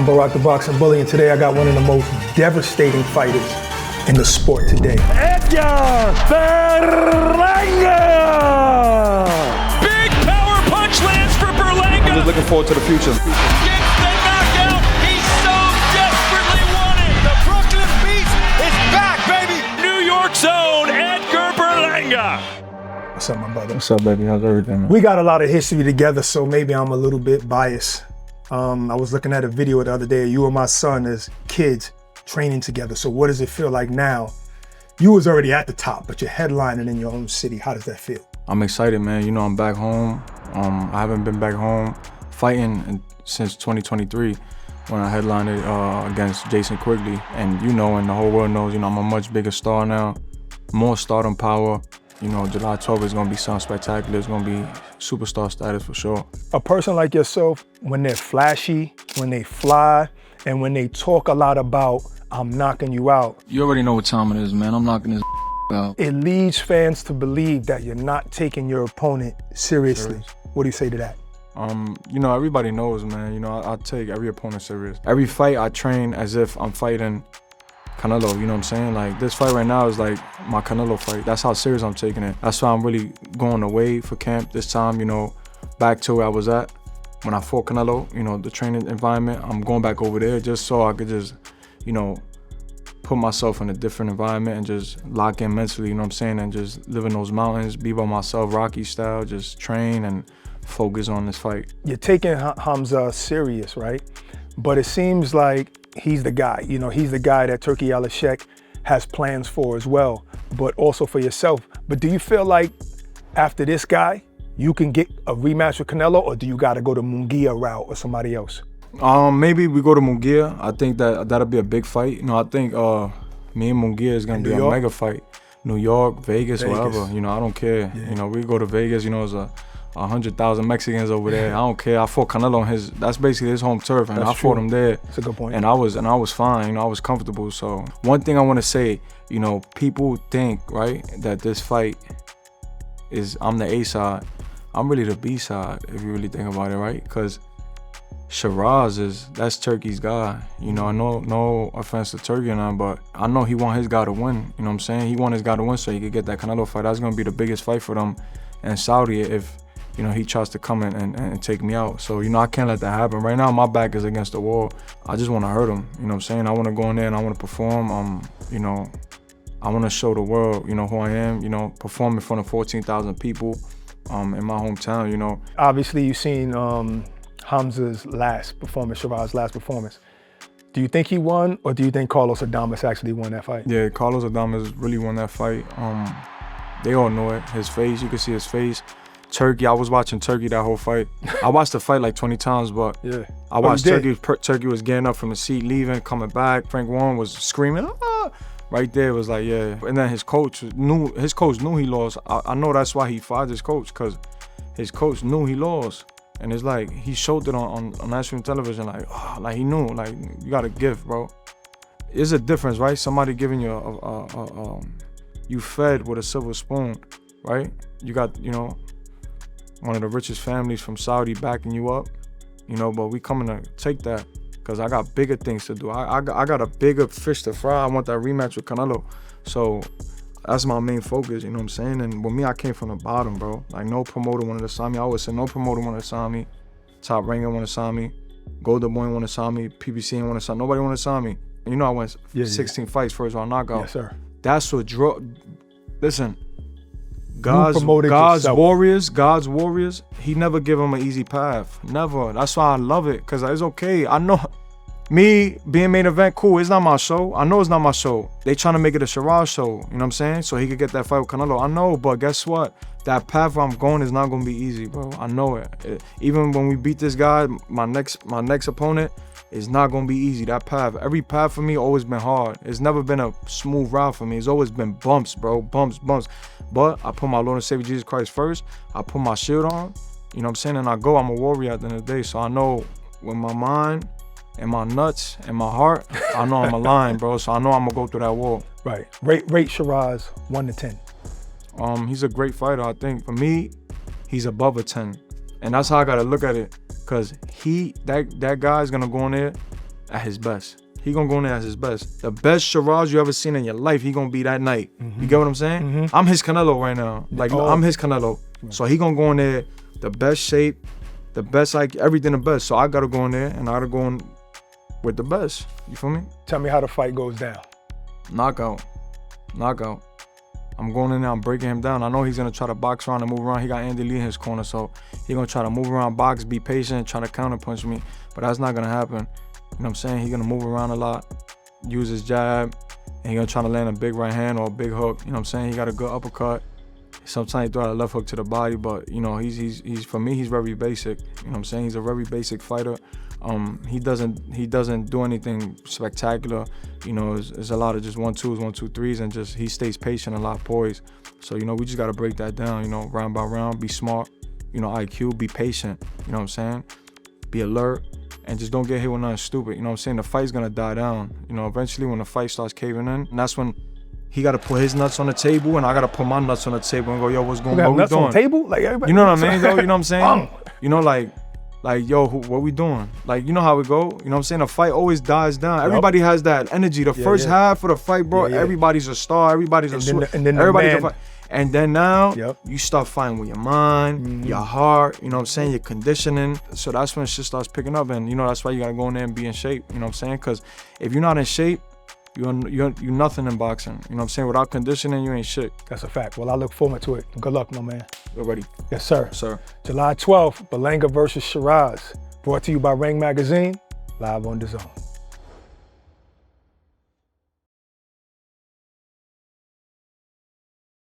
I'm Barack the Boxing Bully, and today I got one of the most devastating fighters in the sport today. Edgar Berlanga! Big power punch lands for Berlanga. I'm just looking forward to the future. Gets the knockout. He so desperately wanted. The Brooklyn Beast is back, baby! New York's own Edgar Berlanga. What's up, my brother? What's up, baby? How's everything, man? We got a lot of history together, so maybe I'm a little bit biased. I was looking at a video the other day of you and my son as kids training together. So what does it feel like now? You was already at the top, but you're headlining in your own city. How does that feel? I'm excited, man. You know, I'm back home. I haven't been back home fighting since 2023 when I headlined against Jason Quigley. And you know, and the whole world knows, you know, I'm a much bigger star now, more stardom power. You know, July 12th is gonna be something spectacular. It's gonna be superstar status for sure. A person like yourself, when they're flashy, when they fly, and when they talk a lot about, I'm knocking you out. You already know what time it is, man. I'm knocking this out. It leads fans to believe that you're not taking your opponent seriously. What do you say to that? You know, everybody knows, man. You know, I take every opponent serious. Every fight I train as if I'm fighting Canelo, you know what I'm saying? Like, this fight right now is like my Canelo fight. That's how serious I'm taking it. That's why I'm really going away for camp this time, you know, back to where I was at when I fought Canelo, you know, the training environment. I'm going back over there just so I could just, you know, put myself in a different environment and just lock in mentally, you know what I'm saying? And just live in those mountains, be by myself, Rocky style, just train and focus on this fight. You're taking Hamza serious, right? But it seems like he's the guy. You know, he's the guy that Turki Alashek has plans for as well, but also for yourself. But do you feel like after this guy, you can get a rematch with Canelo, or do you got to go to Munguia route or somebody else? Maybe we go to Munguia. I think that'll be a big fight. You know, I think me and Munguia is gonna be a mega fight. New York, Vegas, wherever. You know, I don't care. Yeah. You know, we go to Vegas. You know, there's 100,000 Mexicans over there. I don't care. I fought Canelo on that's basically his home turf, and I fought him there. That's a good point. And I was fine. You know, I was comfortable. So one thing I want to say, you know, people think, right, that this fight is I'm the A side. I'm really the B side, if you really think about it, right? Because Sheeraz that's Turkey's guy. You know, I know, no offense to Turkey or none, but I know he want his guy to win. You know what I'm saying? He want his guy to win so he could get that Canelo fight. That's gonna be the biggest fight for them in Saudi if, you know, he tries to come in and take me out. So, you know, I can't let that happen. Right now, my back is against the wall. I just want to hurt him. You know what I'm saying? I want to go in there and I want to perform. You know, I want to show the world, you know, who I am. You know, perform in front of 14,000 people in my hometown, you know. Obviously, you've seen Hamza's last performance, Sheeraz's last performance. Do you think he won, or do you think Carlos Adames actually won that fight? Yeah, Carlos Adames really won that fight. They all know it. His face, you can see his face. Turkey, I was watching Turkey that whole fight. I watched the fight like 20 times, but yeah. I watched Turkey. Turkey was getting up from the seat, leaving, coming back. Frank Warren was screaming, ah! Right there. It was like, yeah. And then his coach knew he lost. I know that's why he fired his coach, because his coach knew he lost. And it's like, he showed it on national television, like, oh, like he knew, like, you got a gift, bro. There's a difference, right? Somebody giving you you fed with a silver spoon, right? You got, you know, one of the richest families from Saudi backing you up, you know, but we coming to take that because I got bigger things to do. I got a bigger fish to fry. I want that rematch with Canelo. So that's my main focus, you know what I'm saying? And with me, I came from the bottom, bro. Like, no promoter wanted to sign me. I always say no promoter wanted to sign me. Top Ranker wanted to sign me. Golden Boy wanted to sign me. PBC ain't want to sign. Nobody wanted to sign me. And you know I went 16 fights, first round knockout. Yes, sir. That's what listen, God's warriors, he never give them an easy path. Never. That's why I love it, because it's okay. I know me being main event, cool. It's not my show. I know it's not my show. They trying to make it a Sheeraz show, you know what I'm saying? So he could get that fight with Canelo. I know, but guess what? That path where I'm going is not gonna be easy, bro. I know it. Even when we beat this guy, my next opponent, it's not gonna be easy. That path, every path for me always been hard. It's never been a smooth route for me. It's always been bumps, bro, bumps. But I put my Lord and Savior Jesus Christ first. I put my shield on, you know what I'm saying? And I'm a warrior at the end of the day. So I know with my mind and my nuts and my heart, I know I'm aligned, bro. So I know I'm gonna go through that wall. Right. Rate Sheeraz 1 to 10. He's a great fighter. I think for me, he's above a 10. And that's how I gotta look at it. Cause that guy's gonna go in there at his best. He gonna go in there at his best. The best Sheeraz you ever seen in your life, he gonna be that night. You get what I'm saying? I'm his Canelo right now. Like, I'm his Canelo. So he gonna go in there, the best shape, the best, like, everything the best. So I gotta go in there and I gotta go in with the best. You feel me? Tell me how the fight goes down. Knockout. I'm going in there, I'm breaking him down. I know he's gonna try to box around and move around. He got Andy Lee in his corner, so he gonna try to move around, box, be patient, try to counter punch me. But that's not gonna happen. You know what I'm saying? He's gonna move around a lot, use his jab, and he's gonna try to land a big right hand or a big hook. You know what I'm saying? He got a good uppercut. Sometimes he throw out a left hook to the body, but you know, he's for me, he's very basic. You know what I'm saying? He's a very basic fighter. He doesn't do anything spectacular. You know, it's a lot of just 1-2s, 1-2-3s, and just he stays patient, a lot poised. So, you know, we just gotta break that down, you know, round by round, be smart, you know, IQ, be patient, you know what I'm saying? Be alert, and just don't get hit with nothing stupid. You know what I'm saying? The fight's gonna die down. You know, eventually when the fight starts caving in, and that's when he gotta put his nuts on the table, and I gotta put my nuts on the table and go, yo, what's going on? What we nuts doing? on the table? Like everybody. You know what I mean, though? You know what I'm saying? You know, like, yo, what we doing? Like, you know how it go? You know what I'm saying? The fight always dies down. Yep. Everybody has that energy. The first half of the fight, bro, everybody's a star. Everybody's and then everybody the can fight. And then now, Yep. you start fighting with your mind, your heart, you know what I'm saying, your conditioning. So that's when shit starts picking up. And, you know, that's why you got to go in there and be in shape, you know what I'm saying? Because if you're not in shape, you're nothing in boxing. You know what I'm saying? Without conditioning, you ain't shit. That's a fact. Well, I look forward to it. Good luck, my man. We're ready. Yes, sir. Sir. July 12th, Berlanga versus Sheeraz. Brought to you by Ring Magazine, live on DAZN.